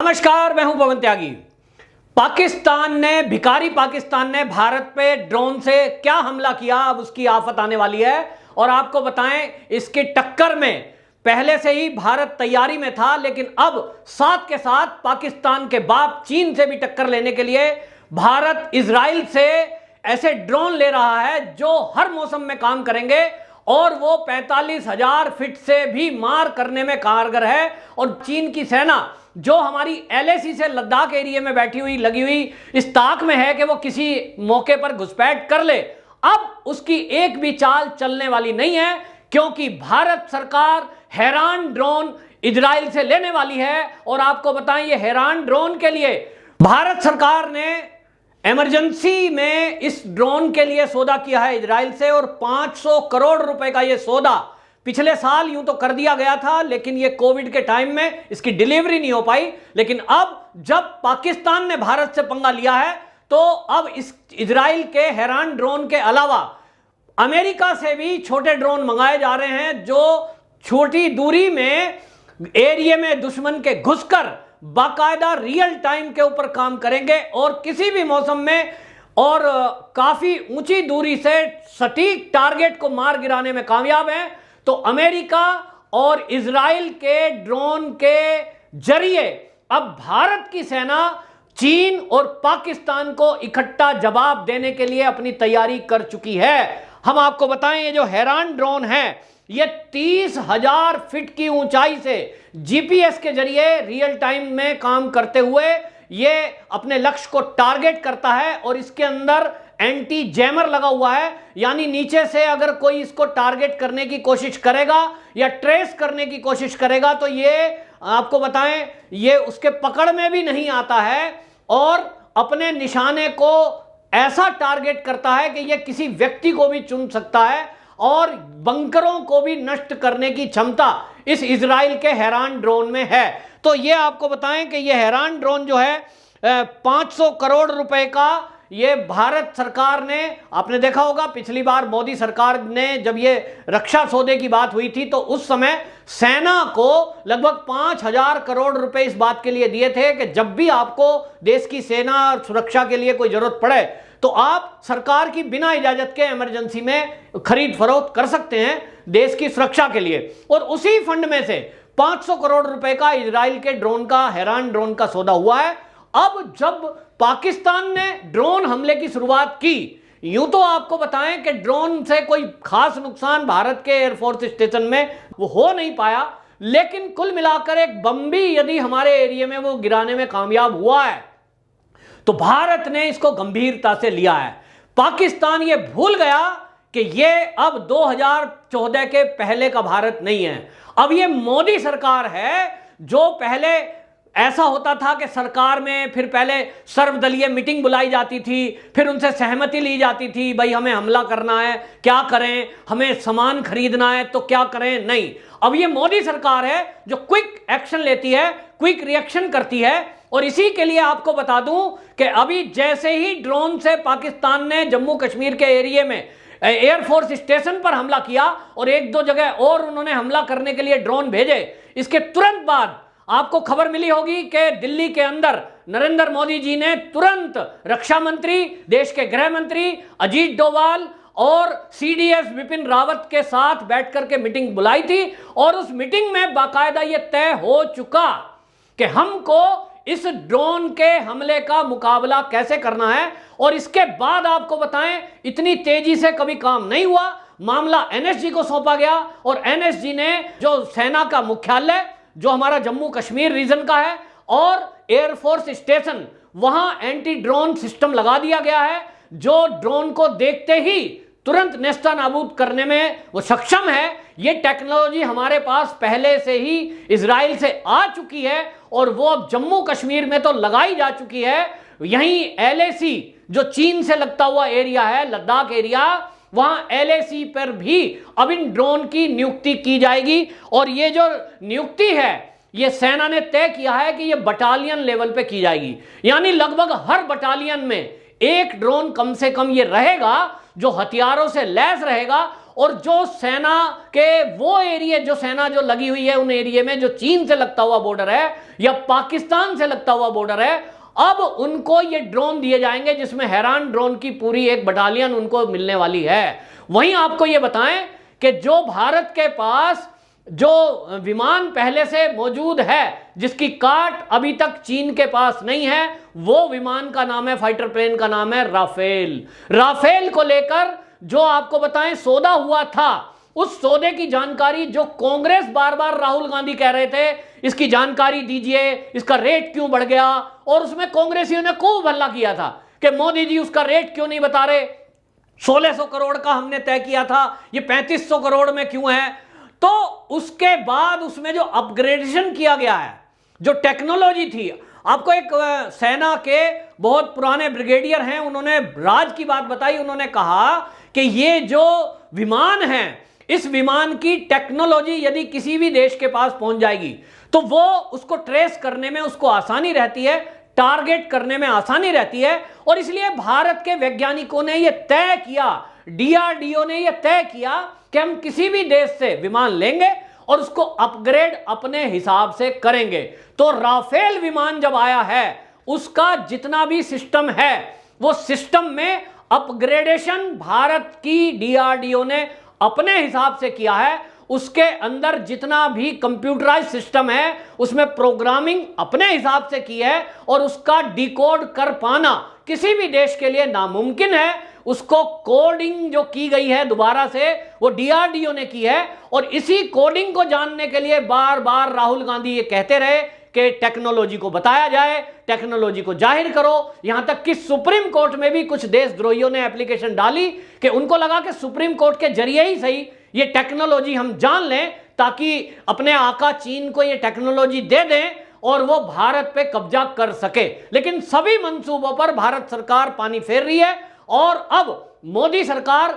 नमस्कार, मैं हूं पवन त्यागी। भिखारी पाकिस्तान ने भारत पे ड्रोन से क्या हमला किया, अब उसकी आफत आने वाली है। और आपको बताएं, इसकी टक्कर में पहले से ही भारत तैयारी में था, लेकिन अब साथ के साथ पाकिस्तान के बाप चीन से भी टक्कर लेने के लिए भारत इजराइल से ऐसे ड्रोन ले रहा है जो हर मौसम में काम करेंगे और वो 45,000 फीट से भी मार करने में कारगर है। और चीन की सेना जो हमारी LAC से लद्दाख एरिया में बैठी हुई लगी हुई इस ताक में है कि वो किसी मौके पर घुसपैठ कर ले, अब उसकी एक भी चाल चलने वाली नहीं है, क्योंकि भारत सरकार हैरान ड्रोन इजराइल से लेने वाली है। और आपको बताएं, ये हैरान ड्रोन के लिए भारत सरकार ने इमरजेंसी में इस ड्रोन के लिए सौदा किया है इजराइल से, और 500 करोड़ रुपए का ये सौदा पिछले साल यूं तो कर दिया गया था, लेकिन ये कोविड के टाइम में इसकी डिलीवरी नहीं हो पाई। लेकिन अब जब पाकिस्तान ने भारत से पंगा लिया है, तो अब इस इजराइल के हैरान ड्रोन के अलावा अमेरिका से भी छोटे ड्रोन मंगाए जा रहे हैं जो छोटी दूरी में एरिया में दुश्मन के घुसकर बाकायदा रियल टाइम के ऊपर काम करेंगे और किसी भी मौसम में और काफी ऊंची दूरी से सटीक टारगेट को मार गिराने में कामयाब हैं। तो अमेरिका और इजराइल के ड्रोन के जरिए अब भारत की सेना चीन और पाकिस्तान को इकट्ठा जवाब देने के लिए अपनी तैयारी कर चुकी है। हम आपको बताएं, ये जो हैरान ड्रोन है ये 30,000 फीट की ऊंचाई से GPS के जरिए रियल टाइम में काम करते हुए ये अपने लक्ष्य को टारगेट करता है। और इसके अंदर एंटी जैमर लगा हुआ है, यानी नीचे से अगर कोई इसको टारगेट करने की कोशिश करेगा या ट्रेस करने की कोशिश करेगा तो ये आपको बताएं, ये उसके पकड़ में भी नहीं आता है और अपने निशाने को ऐसा टारगेट करता है कि ये किसी व्यक्ति को भी चुन सकता है और बंकरों को भी नष्ट करने की क्षमता इस इजराइल के हैरान ड्रोन में है। तो ये आपको बताएं कि ये हैरान ड्रोन जो है 500 करोड़ रुपए का, ये भारत सरकार ने, आपने देखा होगा पिछली बार मोदी सरकार ने जब ये रक्षा सौदे की बात हुई थी तो उस समय सेना को लगभग 5,000 करोड़ रुपए इस बात के लिए दिए थे कि जब भी आपको देश की सेना और सुरक्षा के लिए कोई जरूरत पड़े तो आप सरकार की बिना इजाजत के इमरजेंसी में खरीद फरोख्त कर सकते हैं देश की सुरक्षा के लिए। और उसी फंड में से 500 करोड़ रुपए का इजराइल के ड्रोन का, हैरान ड्रोन का सौदा हुआ है। अब जब पाकिस्तान ने ड्रोन हमले की शुरुआत की, यूं तो आपको बताएं कि ड्रोन से कोई खास नुकसान भारत के एयरफोर्स स्टेशन में वो हो नहीं पाया, लेकिन कुल मिलाकर एक बम भी यदि हमारे एरिया में वो गिराने में कामयाब हुआ है तो भारत ने इसको गंभीरता से लिया है। पाकिस्तान ये भूल गया कि ये अब 2014 के पहले का भारत नहीं है। अब ये मोदी सरकार है, जो पहले ऐसा होता था कि सरकार में फिर पहले सर्वदलीय मीटिंग बुलाई जाती थी, फिर उनसे सहमति ली जाती थी, भाई हमें हमला करना है क्या करें, हमें सामान खरीदना है तो क्या करें। नहीं, अब ये मोदी सरकार है जो क्विक एक्शन लेती है, क्विक रिएक्शन करती है। और इसी के लिए आपको बता दूं कि अभी जैसे ही ड्रोन से पाकिस्तान ने जम्मू कश्मीर के एरिया में एयरफोर्स स्टेशन पर हमला किया और एक दो जगह और उन्होंने हमला करने के लिए ड्रोन भेजे, इसके तुरंत बाद आपको खबर मिली होगी कि दिल्ली के अंदर नरेंद्र मोदी जी ने तुरंत रक्षा मंत्री, देश के गृह मंत्री अजीत डोभाल और CDS बिपिन रावत के साथ बैठ करके मीटिंग बुलाई थी। और उस मीटिंग में बाकायदा यह तय हो चुका कि हमको इस ड्रोन के हमले का मुकाबला कैसे करना है। और इसके बाद आपको बताएं, इतनी तेजी से कभी काम नहीं हुआ, मामला NSG को सौंपा गया और NSG ने जो सेना का मुख्यालय जो हमारा जम्मू कश्मीर रीजन का है और एयरफोर्स स्टेशन, वहां एंटी ड्रोन सिस्टम लगा दिया गया है जो ड्रोन को देखते ही तुरंत नेस्ता नाबूद करने में वो सक्षम है। ये टेक्नोलॉजी हमारे पास पहले से ही इजराइल से आ चुकी है और वो अब जम्मू कश्मीर में तो लगाई जा चुकी है। यहीं LAC जो चीन से लगता हुआ एरिया है, लद्दाख एरिया, वहां LAC पर भी अब इन ड्रोन की नियुक्ति की जाएगी। और ये जो नियुक्ति है ये सेना ने तय किया है कि ये बटालियन लेवल पे की जाएगी, यानी लगभग हर बटालियन में एक ड्रोन कम से कम ये रहेगा जो हथियारों से लैस रहेगा और जो सेना के वो एरिया, जो सेना जो लगी हुई है उन एरिया में जो चीन से लगता हुआ बॉर्डर है या पाकिस्तान से लगता हुआ बॉर्डर है, अब उनको ये ड्रोन दिए जाएंगे जिसमें हैरान ड्रोन की पूरी एक बटालियन उनको मिलने वाली है। वहीं आपको ये बताएं कि जो भारत के पास जो विमान पहले से मौजूद है जिसकी काट अभी तक चीन के पास नहीं है, वो विमान का नाम है, फाइटर प्लेन का नाम है राफेल। राफेल को लेकर जो आपको बताएं सौदा हुआ था, उस सौदे की जानकारी जो कांग्रेस बार बार राहुल गांधी कह रहे थे इसकी जानकारी दीजिए, इसका रेट क्यों बढ़ गया, और उसमें कांग्रेसियों ने खूब हल्ला किया था कि मोदी जी उसका रेट क्यों नहीं बता रहे, 1600 करोड़ का हमने तय किया था, ये 3500 करोड़ में क्यों है। तो उसके बाद उसमें जो अपग्रेडेशन किया गया है, जो टेक्नोलॉजी थी, आपको एक सेना के बहुत पुराने ब्रिगेडियर हैं, उन्होंने राज की बात बताई। उन्होंने कहा कि ये जो विमान है, इस विमान की टेक्नोलॉजी यदि किसी भी देश के पास पहुंच जाएगी तो वो उसको ट्रेस करने में उसको आसानी रहती है, टारगेट करने में आसानी रहती है, और इसलिए भारत के वैज्ञानिकों ने यह तय किया, डीआरडीओ ने यह तय किया कि हम किसी भी देश से विमान लेंगे और उसको अपग्रेड अपने हिसाब से करेंगे। तो राफेल विमान जब आया है, उसका जितना भी सिस्टम है वो सिस्टम में अपग्रेडेशन भारत की डीआरडीओ ने अपने हिसाब से किया है। उसके अंदर जितना भी कंप्यूटराइज सिस्टम है उसमें प्रोग्रामिंग अपने हिसाब से की है, और उसका डिकोड कर पाना किसी भी देश के लिए नामुमकिन है। उसको कोडिंग जो की गई है दोबारा से वो डीआरडीओ ने की है, और इसी कोडिंग को जानने के लिए बार बार राहुल गांधी ये कहते रहे कि टेक्नोलॉजी को बताया जाए, टेक्नोलॉजी को जाहिर करो। यहां तक कि सुप्रीम कोर्ट में भी कुछ देशद्रोहियों ने एप्लीकेशन डाली कि उनको लगा कि सुप्रीम कोर्ट के जरिए ही सही ये टेक्नोलॉजी हम जान लें, ताकि अपने आका चीन को ये टेक्नोलॉजी दे दें और वो भारत पे कब्जा कर सके। लेकिन सभी मंसूबों पर भारत सरकार पानी फेर रही है, और अब मोदी सरकार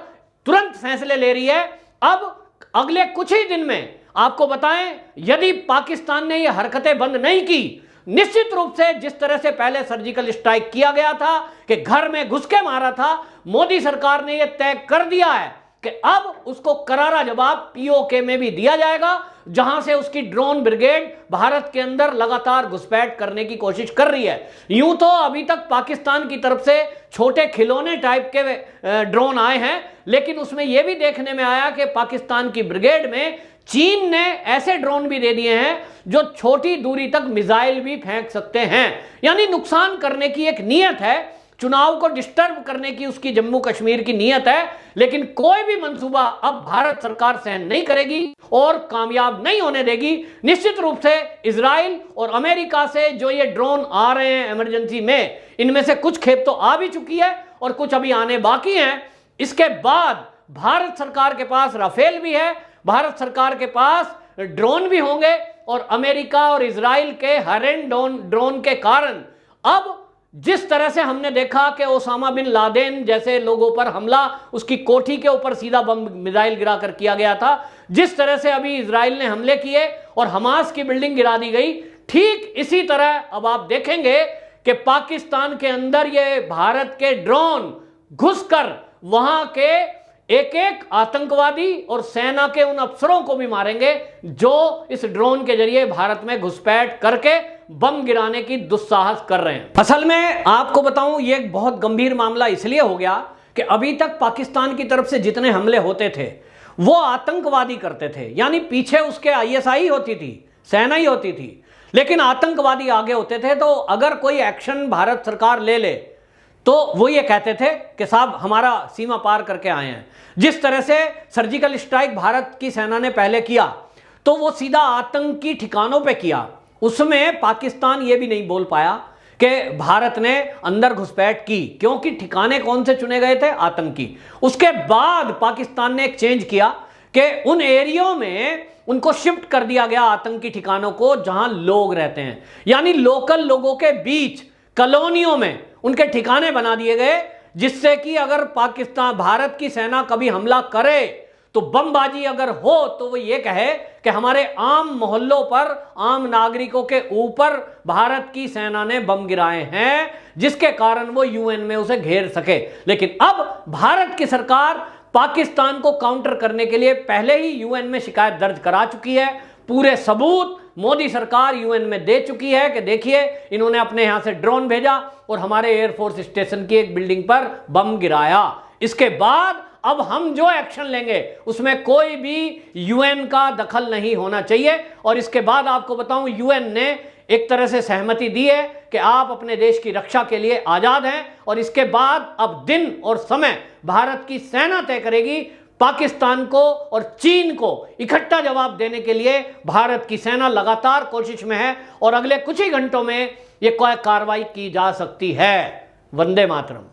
तुरंत फैसले ले रही है। अब अगले कुछ ही दिन में आपको बताएं, यदि पाकिस्तान ने ये हरकतें बंद नहीं की, निश्चित रूप से जिस तरह से पहले सर्जिकल स्ट्राइक किया गया था कि घर में घुस के मारा था, मोदी सरकार ने यह तय कर दिया है कि अब उसको करारा जवाब पीओके में भी दिया जाएगा, जहां से उसकी ड्रोन ब्रिगेड भारत के अंदर लगातार घुसपैठ करने की कोशिश कर रही है। यूं तो अभी तक पाकिस्तान की तरफ से छोटे खिलौने टाइप के ड्रोन आए हैं, लेकिन उसमें यह भी देखने में आया कि पाकिस्तान की ब्रिगेड में चीन ने ऐसे ड्रोन भी दे दिए हैं जो छोटी दूरी तक मिसाइल भी फेंक सकते हैं। यानी नुकसान करने की एक नीयत है, चुनाव को डिस्टर्ब करने की उसकी जम्मू कश्मीर की नीयत है, लेकिन कोई भी मंसूबा अब भारत सरकार सहन नहीं करेगी और कामयाब नहीं होने देगी। निश्चित रूप से इजराइल और अमेरिका से जो ये ड्रोन आ रहे हैं इमरजेंसी में, इनमें से कुछ खेप तो आ भी चुकी है और कुछ अभी आने बाकी हैं। इसके बाद भारत सरकार के पास राफेल भी है, भारत सरकार के पास ड्रोन भी होंगे, और अमेरिका और इजराइल के हरेन ड्रोन के कारण अब जिस तरह से हमने देखा कि ओसामा बिन लादेन जैसे लोगों पर हमला उसकी कोठी के ऊपर सीधा बम मिसाइल गिराकर किया गया था, जिस तरह से अभी इजराइल ने हमले किए और हमास की बिल्डिंग गिरा दी गई, ठीक इसी तरह अब आप देखेंगे कि पाकिस्तान के अंदर ये भारत के ड्रोन घुसकर वहां के एक एक आतंकवादी और सेना के उन अफसरों को भी मारेंगे जो इस ड्रोन के जरिए भारत में घुसपैठ करके बम गिराने की दुस्साहस कर रहे हैं। असल में आपको बताऊं, ये एक बहुत गंभीर मामला इसलिए हो गया कि अभी तक पाकिस्तान की तरफ से जितने हमले होते थे वो आतंकवादी करते थे, यानी पीछे उसके आईएसआई होती थी, सेना ही होती थी, लेकिन आतंकवादी आगे होते थे। तो अगर कोई एक्शन भारत सरकार ले ले तो वो ये कहते थे कि साहब हमारा सीमा पार करके आए हैं। जिस तरह से सर्जिकल स्ट्राइक भारत की सेना ने पहले किया तो वो सीधा आतंकी ठिकानों पे किया, उसमें पाकिस्तान ये भी नहीं बोल पाया कि भारत ने अंदर घुसपैठ की, क्योंकि ठिकाने कौन से चुने गए थे? आतंकी। उसके बाद पाकिस्तान ने एक चेंज किया कि उन एरियो में उनको शिफ्ट कर दिया गया आतंकी ठिकानों को जहां लोग रहते हैं, यानी लोकल लोगों के बीच कॉलोनियों में उनके ठिकाने बना दिए गए, जिससे कि अगर पाकिस्तान भारत की सेना कभी हमला करे तो बमबाजी अगर हो तो वो ये कहे कि हमारे आम मोहल्लों पर, आम नागरिकों के ऊपर भारत की सेना ने बम गिराए हैं, जिसके कारण वो यूएन में उसे घेर सके। लेकिन अब भारत की सरकार पाकिस्तान को काउंटर करने के लिए पहले ही यूएन में शिकायत दर्ज करा चुकी है। पूरे सबूत मोदी सरकार यूएन में दे चुकी है कि देखिए इन्होंने अपने यहां से ड्रोन भेजा और हमारे एयरफोर्स स्टेशन की एक बिल्डिंग पर बम गिराया। इसके बाद अब हम जो एक्शन लेंगे उसमें कोई भी यूएन का दखल नहीं होना चाहिए। और इसके बाद आपको बताऊं, यूएन ने एक तरह से सहमति दी है कि आप अपने देश की रक्षा के लिए आजाद हैं। और इसके बाद अब दिन और समय भारत की सेना तय करेगी। पाकिस्तान को और चीन को इकट्ठा जवाब देने के लिए भारत की सेना लगातार कोशिश में है और अगले कुछ ही घंटों में यह कार्रवाई की जा सकती है। वंदे मातरम।